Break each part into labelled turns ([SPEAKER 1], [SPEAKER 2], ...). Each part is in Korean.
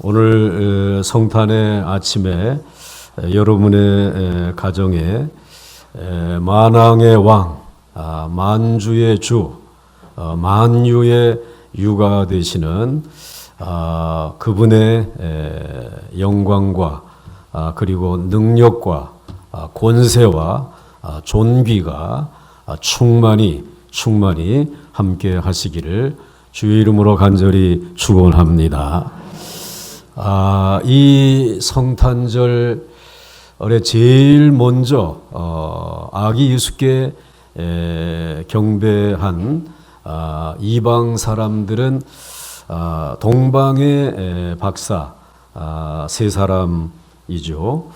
[SPEAKER 1] 오늘 성탄의 아침에 여러분의 가정에 만왕의 왕, 만주의 주, 만유의 유가 되시는 그분의 영광과 그리고 능력과 권세와 존귀가 충만히 함께 하시기를 주의 이름으로 간절히 축원합니다. 이 성탄절에 제일 먼저 아기 예수께 경배한 이방 사람들은 동방의 박사 세 사람이죠.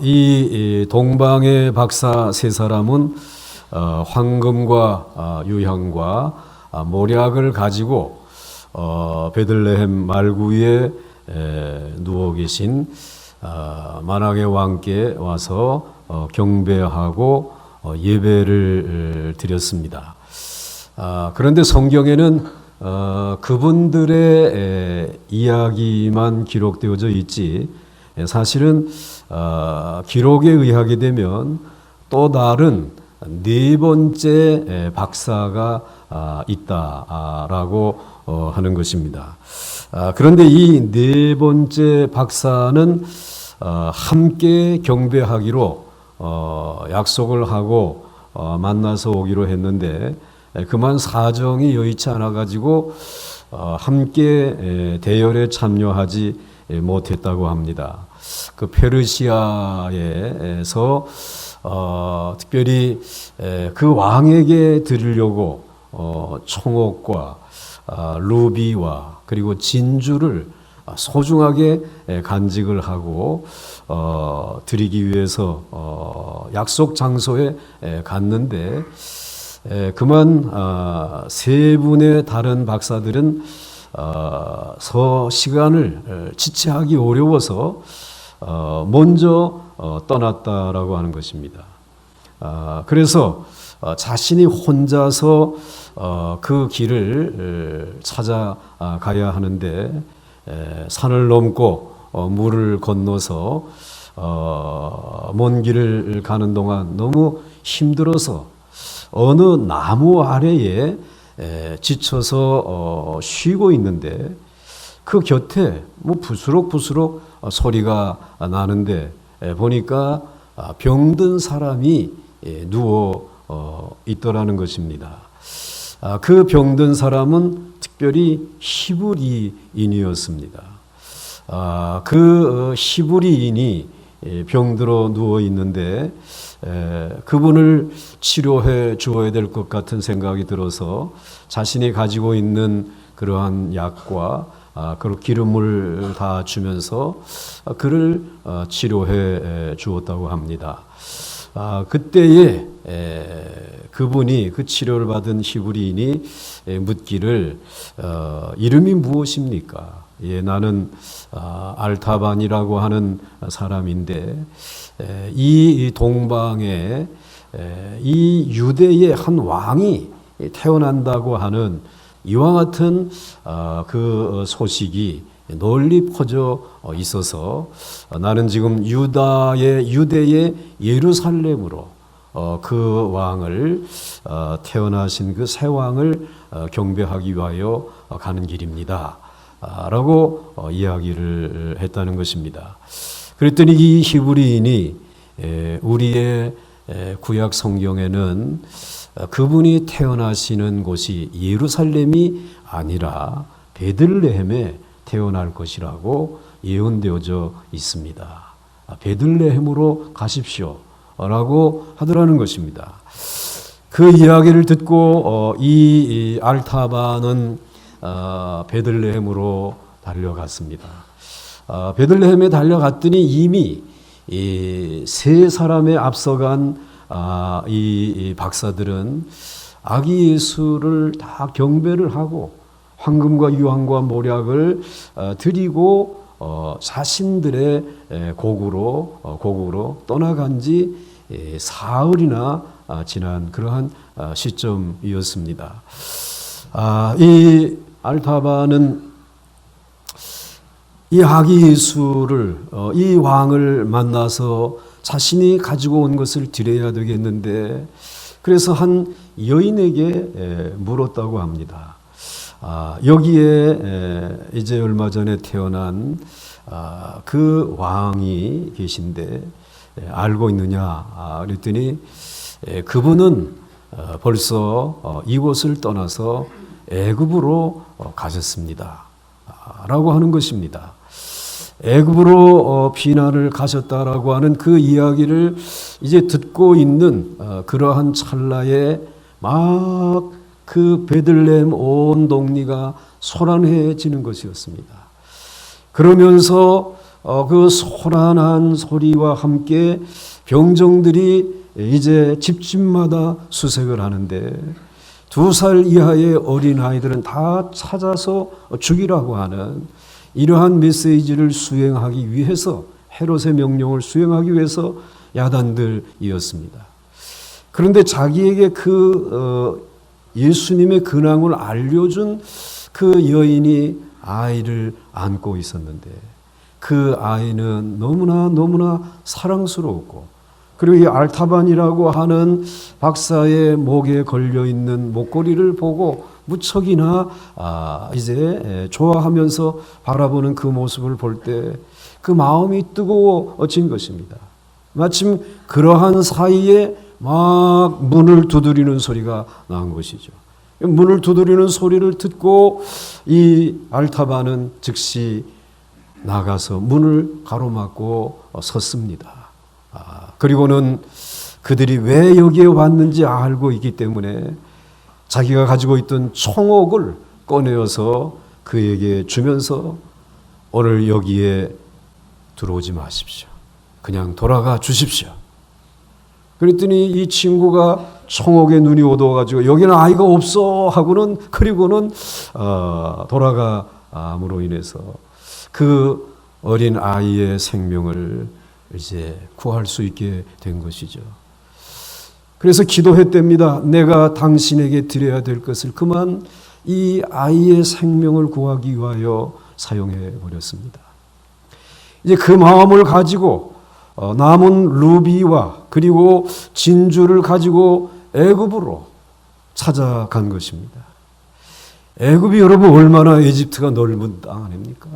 [SPEAKER 1] 이 동방의 박사 세 사람은 황금과 유향과 모략을 가지고 베들레헴 말구에 누워 계신 만왕의 왕께 와서 경배하고 예배를 드렸습니다. 그런데 성경에는 그분들의 이야기만 기록되어져 있지 사실은 기록에 의하게 되면 또 다른 네 번째 박사가 있다라고 하는 것입니다. 그런데 이 네 번째 박사는 함께 경배하기로 약속을 하고 만나서 오기로 했는데 그만 사정이 여의치 않아 가지고 함께 대열에 참여하지 못했다고 합니다. 그 페르시아에서 특별히 그 왕에게 드리려고 청옥과 루비와 그리고 진주를 소중하게 간직을 하고 드리기 위해서 약속 장소에 갔는데 그만 세 분의 다른 박사들은 시간을 지체하기 어려워서 먼저 떠났다라고 하는 것입니다. 그래서 자신이 혼자서 그 길을 찾아가야 하는데 산을 넘고 물을 건너서 먼 길을 가는 동안 너무 힘들어서 어느 나무 아래에 지쳐서 쉬고 있는데 그 곁에 부스럭부스럭 소리가 나는데 보니까 병든 사람이 누워 있더라는 것입니다. 그 병든 사람은 특별히 히브리인이었습니다. 그 히브리인이 병들어 누워 있는데 그분을 치료해 주어야 될 것 같은 생각이 들어서 자신이 가지고 있는 그러한 약과 그리고 기름을 다 주면서 그를 치료해 주었다고 합니다. 그때에 그분이 그 치료를 받은 히브리인이 묻기를 이름이 무엇입니까? 나는 알타반이라고 하는 사람인데 이 동방에 이 유대의 한 왕이 태어난다고 하는 이와 같은 그 소식이 널리 퍼져 있어서 나는 지금 유대의 예루살렘으로 그 왕을 태어나신 그 새 왕을 경배하기 위하여 가는 길입니다. 라고 이야기를 했다는 것입니다. 그랬더니 이 히브리인이 우리의 구약 성경에는 그분이 태어나시는 곳이 예루살렘이 아니라 베들레헴에 태어날 것이라고 예언되어져 있습니다. 베들레헴으로 가십시오 라고 하더라는 것입니다. 그 이야기를 듣고 이 알타반은 베들레헴으로 달려갔습니다. 베들레헴에 달려갔더니 이미 세 사람에 앞서간 이 박사들은 아기 예수를 다 경배를 하고 황금과 유황과 모략을 드리고 자신들의 고국으로 떠나간 지 사흘이나 지난 그러한 시점이었습니다. 이 알타바는 이 아기 예수를 이 왕을 만나서 자신이 가지고 온 것을 드려야 되겠는데 그래서 한 여인에게 물었다고 합니다. 여기에 이제 얼마 전에 태어난 그 왕이 계신데 알고 있느냐 그랬더니 그분은 벌써 이곳을 떠나서 애굽으로 가셨습니다 라고 하는 것입니다. 애굽으로 피난을 가셨다라고 하는 그 이야기를 이제 듣고 있는 그러한 찰나에 막 그 베들레헴 온 동리가 소란해지는 것이었습니다. 그러면서 그 소란한 소리와 함께 병정들이 이제 집집마다 수색을 하는데 2살 이하의 어린 아이들은 다 찾아서 죽이라고 하는 이러한 메시지를 수행하기 위해서 헤롯의 명령을 수행하기 위해서 야단들이었습니다. 그런데 자기에게 그 예수님의 근황을 알려준 그 여인이 아이를 안고 있었는데 그 아이는 너무나 사랑스러웠고 그리고 이 알타반이라고 하는 박사의 목에 걸려있는 목걸이를 보고 무척이나 이제 좋아하면서 바라보는 그 모습을 볼 때 그 마음이 뜨거워진 것입니다. 마침 그러한 사이에 막 문을 두드리는 소리가 난 것이죠. 문을 두드리는 소리를 듣고 이 알타반은 즉시 나가서 문을 가로막고 섰습니다. 그리고는 그들이 왜 여기에 왔는지 알고 있기 때문에 자기가 가지고 있던 총옥을 꺼내어서 그에게 주면서 오늘 여기에 들어오지 마십시오. 그냥 돌아가 주십시오. 그랬더니 이 친구가 총옥에 눈이 어두워가지고 여기는 아이가 없어 하고는 그리고는 돌아감으로 인해서 그 어린 아이의 생명을 이제 구할 수 있게 된 것이죠. 그래서 기도했답니다. 내가 당신에게 드려야 될 것을 그만 이 아이의 생명을 구하기 위하여 사용해 버렸습니다. 이제 그 마음을 가지고 남은 루비와 그리고 진주를 가지고 애굽으로 찾아간 것입니다. 애굽이 여러분 얼마나 에집트가 넓은 땅 아닙니까?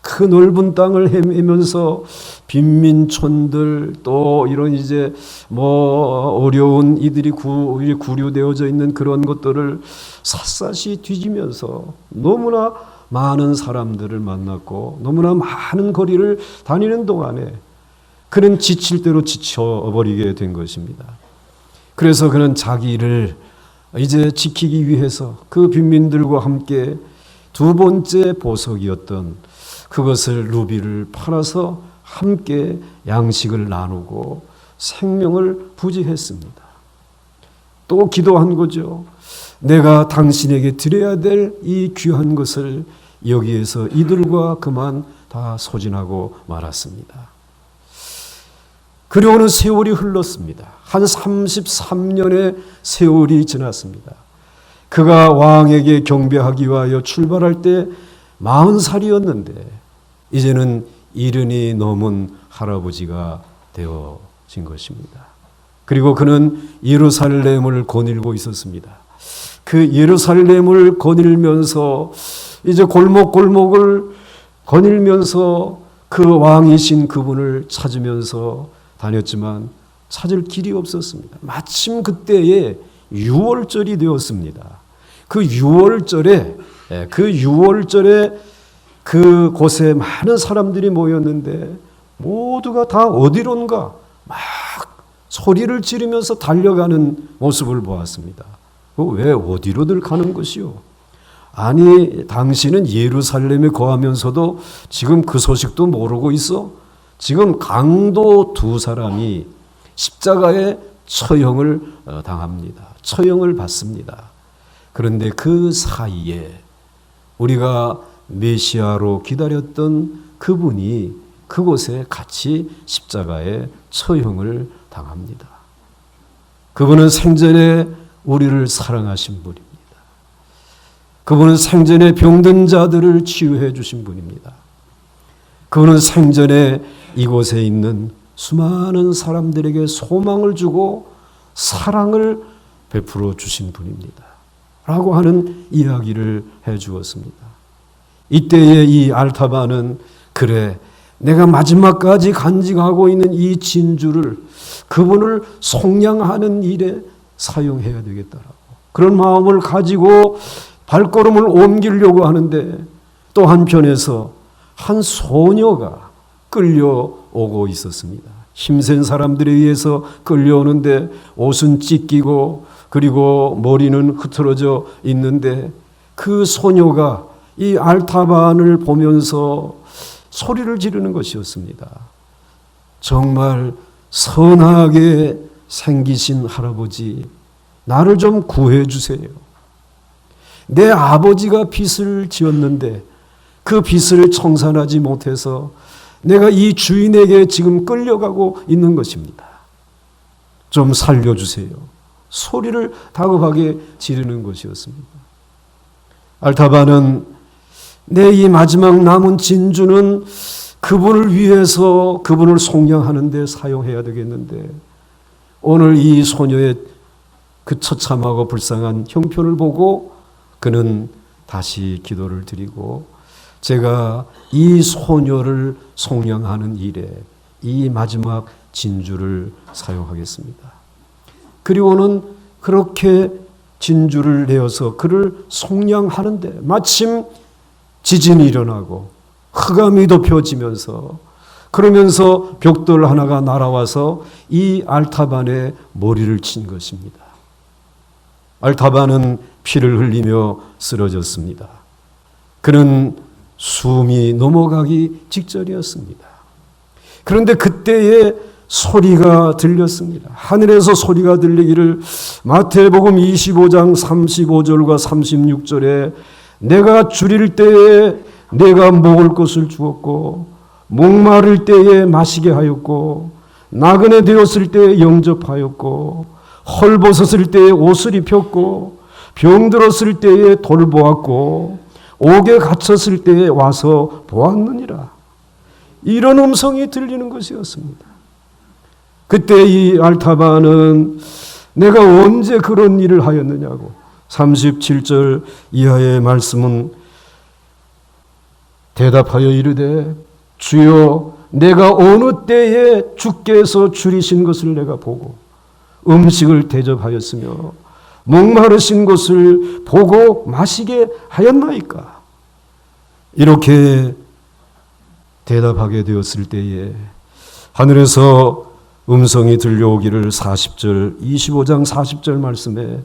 [SPEAKER 1] 그 넓은 땅을 헤매면서 빈민촌들 또 이런 이제 어려운 이들이 구류되어져 있는 그런 것들을 샅샅이 뒤지면서 너무나 많은 사람들을 만났고 너무나 많은 거리를 다니는 동안에 그는 지칠 대로 지쳐버리게 된 것입니다. 그래서 그는 자기를 이제 지키기 위해서 그 빈민들과 함께 두 번째 보석이었던 그것을 루비를 팔아서 함께 양식을 나누고 생명을 부지했습니다. 또 기도한 거죠. 내가 당신에게 드려야 될 이 귀한 것을 여기에서 이들과 그만 다 소진하고 말았습니다. 그리고는 세월이 흘렀습니다. 한 33년의 세월이 지났습니다. 그가 왕에게 경배하기 위하여 출발할 때 40살이었는데 이제는 70이 넘은 할아버지가 되어진 것입니다. 그리고 그는 예루살렘을 거닐고 있었습니다. 그 예루살렘을 거닐면서 이제 골목골목을 거닐면서 그 왕이신 그분을 찾으면서 다녔지만 찾을 길이 없었습니다. 마침 그때에 유월절이 되었습니다. 그 유월절에 그 곳에 많은 사람들이 모였는데 모두가 다 어디론가 막 소리를 지르면서 달려가는 모습을 보았습니다. 왜 어디로들 가는 것이요? 아니 당신은 예루살렘에 거하면서도 지금 그 소식도 모르고 있어? 지금 강도 2사람이 십자가에 처형을 당합니다. 처형을 받습니다. 그런데 그 사이에 우리가 메시아로 기다렸던 그분이 그곳에 같이 십자가에 처형을 당합니다. 그분은 생전에 우리를 사랑하신 분입니다. 그분은 생전에 병든 자들을 치유해 주신 분입니다. 그는 생전에 이곳에 있는 수많은 사람들에게 소망을 주고 사랑을 베풀어 주신 분입니다. 라고 하는 이야기를 해 주었습니다. 이때에 이 알타바는 그래, 내가 마지막까지 간직하고 있는 이 진주를 그분을 속량하는 일에 사용해야 되겠다라고 그런 마음을 가지고 발걸음을 옮기려고 하는데 또 한편에서 한 소녀가 끌려오고 있었습니다. 힘센 사람들에 의해서 끌려오는데 옷은 찢기고 그리고 머리는 흐트러져 있는데 그 소녀가 이 알타반을 보면서 소리를 지르는 것이었습니다. 정말 선하게 생기신 할아버지, 나를 좀 구해 주세요. 내 아버지가 빚을 지었는데 그 빚을 청산하지 못해서 내가 이 주인에게 지금 끌려가고 있는 것입니다. 좀 살려주세요. 소리를 다급하게 지르는 것이었습니다. 알타바는 내 이 마지막 남은 진주는 그분을 위해서 그분을 속량하는 데 사용해야 되겠는데 오늘 이 소녀의 그 처참하고 불쌍한 형편을 보고 그는 다시 기도를 드리고 제가 이 소녀를 속량하는 일에 이 마지막 진주를 사용하겠습니다. 그리고는 그렇게 진주를 내어서 그를 속량하는데 마침 지진이 일어나고 흑암이 덮여지면서 그러면서 벽돌 하나가 날아와서 이 알타반의 머리를 친 것입니다. 알타반은 피를 흘리며 쓰러졌습니다. 그는 숨이 넘어가기 직전이었습니다. 그런데 그때에 소리가 들렸습니다. 하늘에서 소리가 들리기를 마태복음 25장 35절과 36절에 내가 줄일 때에 내가 먹을 것을 주었고 목마를 때에 마시게 하였고 나그네 되었을 때에 영접하였고 헐벗었을 때에 옷을 입혔고 병들었을 때에 돌보았고 옥에 갇혔을 때에 와서 보았느니라. 이런 음성이 들리는 것이었습니다. 그때 이 알타바는 내가 언제 그런 일을 하였느냐고 37절 이하의 말씀은 대답하여 이르되 주여 내가 어느 때에 주께서 줄이신 것을 내가 보고 음식을 대접하였으며 목마르신 것을 보고 마시게 하였나이까. 이렇게 대답하게 되었을 때에 하늘에서 음성이 들려오기를 40절 25장 40절 말씀에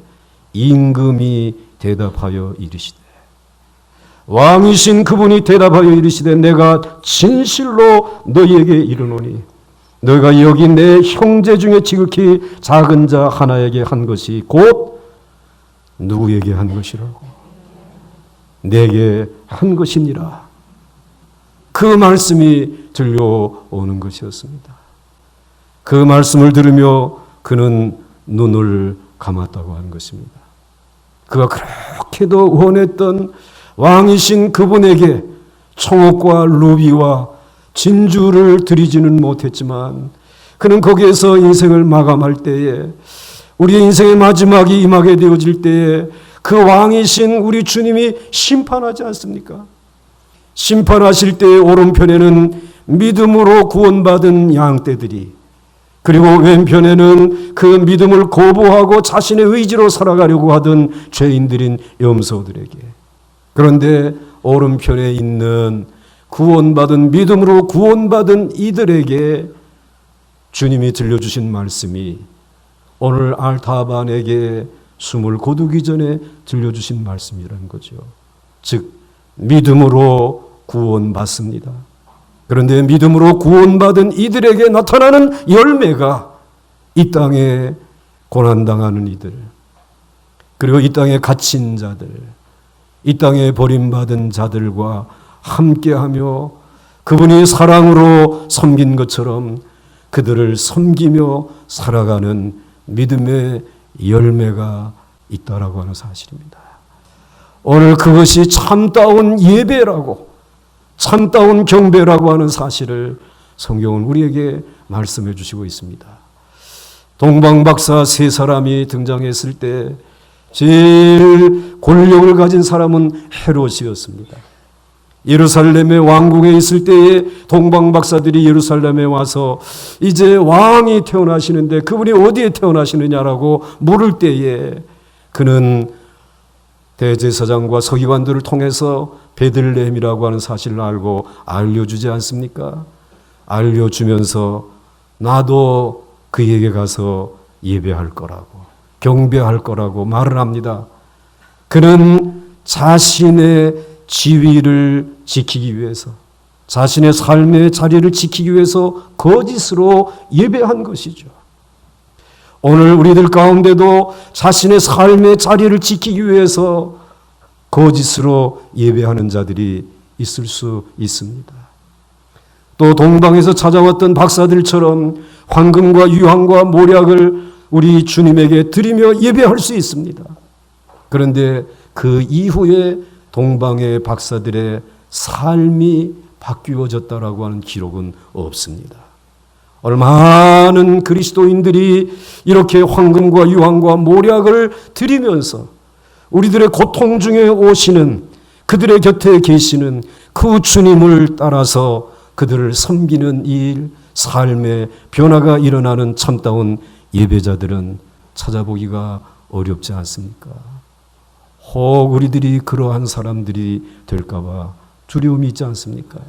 [SPEAKER 1] 임금이 대답하여 이르시되 왕이신 그분이 대답하여 이르시되 내가 진실로 너희에게 이르노니 너희가 여기 내 형제 중에 지극히 작은 자 하나에게 한 것이 곧 누구에게 한 것이라고? 내게 한 것이니라. 그 말씀이 들려오는 것이었습니다. 그 말씀을 들으며 그는 눈을 감았다고 하는 것입니다. 그가 그렇게도 원했던 왕이신 그분에게 청옥과 루비와 진주를 드리지는 못했지만 그는 거기에서 인생을 마감할 때에 우리의 인생의 마지막이 임하게 되어질 때에 그 왕이신 우리 주님이 심판하지 않습니까? 심판하실 때의 오른편에는 믿음으로 구원받은 양떼들이 그리고 왼편에는 그 믿음을 거부하고 자신의 의지로 살아가려고 하던 죄인들인 염소들에게 그런데 오른편에 있는 구원받은 믿음으로 구원받은 이들에게 주님이 들려주신 말씀이 오늘 알타반에게 숨을 거두기 전에 들려주신 말씀이라는 거죠. 즉 믿음으로 구원받습니다. 그런데 믿음으로 구원받은 이들에게 나타나는 열매가 이 땅에 고난당하는 이들 그리고 이 땅에 갇힌 자들 이 땅에 버림받은 자들과 함께하며 그분이 사랑으로 섬긴 것처럼 그들을 섬기며 살아가는 믿음의 열매가 있다라고 하는 사실입니다. 오늘 그것이 참다운 예배라고 참다운 경배라고 하는 사실을 성경은 우리에게 말씀해 주시고 있습니다. 동방박사 세 사람이 등장했을 때 제일 권력을 가진 사람은 헤롯이었습니다. 예루살렘의 왕궁에 있을 때에 동방박사들이 예루살렘에 와서 이제 왕이 태어나시는데 그분이 어디에 태어나시느냐라고 물을 때에 그는 대제사장과 서기관들을 통해서 베들레헴이라고 하는 사실을 알고 알려주지 않습니까? 알려주면서 나도 그에게 가서 예배할 거라고, 경배할 거라고 말을 합니다. 그는 자신의 지위를 지키기 위해서, 자신의 삶의 자리를 지키기 위해서 거짓으로 예배한 것이죠. 오늘 우리들 가운데도 자신의 삶의 자리를 지키기 위해서 거짓으로 예배하는 자들이 있을 수 있습니다. 또 동방에서 찾아왔던 박사들처럼 황금과 유황과 모략을 우리 주님에게 드리며 예배할 수 있습니다. 그런데 그 이후에 동방의 박사들의 삶이 바뀌어졌다라고 하는 기록은 없습니다. 많은 그리스도인들이 이렇게 황금과 유황과 모략을 드리면서 우리들의 고통 중에 오시는, 그들의 곁에 계시는 그 주님을 따라서 그들을 섬기는 일, 삶의 변화가 일어나는 참다운 예배자들은 찾아보기가 어렵지 않습니까? 혹 우리들이 그러한 사람들이 될까 봐 두려움이 있지 않습니까?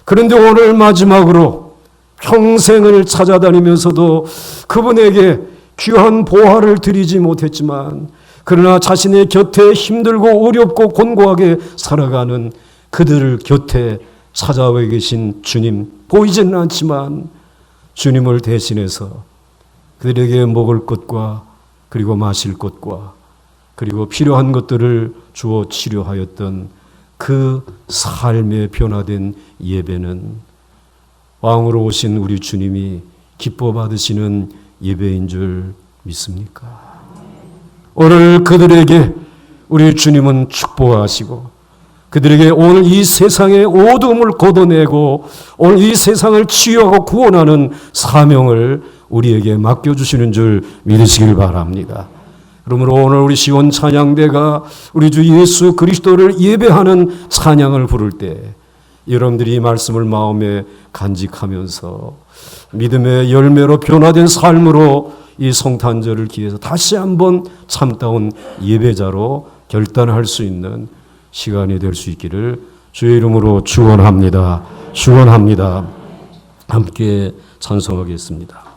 [SPEAKER 1] 그런데 오늘 마지막으로 평생을 찾아다니면서도 그분에게 귀한 보화를 드리지 못했지만 그러나 자신의 곁에 힘들고 어렵고 곤고하게 살아가는 그들 곁에 찾아와 계신 주님, 보이지는 않지만 주님을 대신해서 그들에게 먹을 것과 그리고 마실 것과 그리고 필요한 것들을 주어 치료하였던 그 삶의 변화된 예배는 왕으로 오신 우리 주님이 기뻐 받으시는 예배인 줄 믿습니까? 오늘 그들에게 우리 주님은 축복하시고 그들에게 오늘 이 세상의 어둠을 걷어내고 오늘 이 세상을 치유하고 구원하는 사명을 우리에게 맡겨주시는 줄 믿으시길 바랍니다. 그러므로 오늘 우리 시온 찬양대가 우리 주 예수 그리스도를 예배하는 찬양을 부를 때 여러분들이 이 말씀을 마음에 간직하면서 믿음의 열매로 변화된 삶으로 이 성탄절을 기해서 다시 한번 참다운 예배자로 결단할 수 있는 시간이 될 수 있기를 주의 이름으로 축원합니다. 축원합니다. 함께 찬송하겠습니다.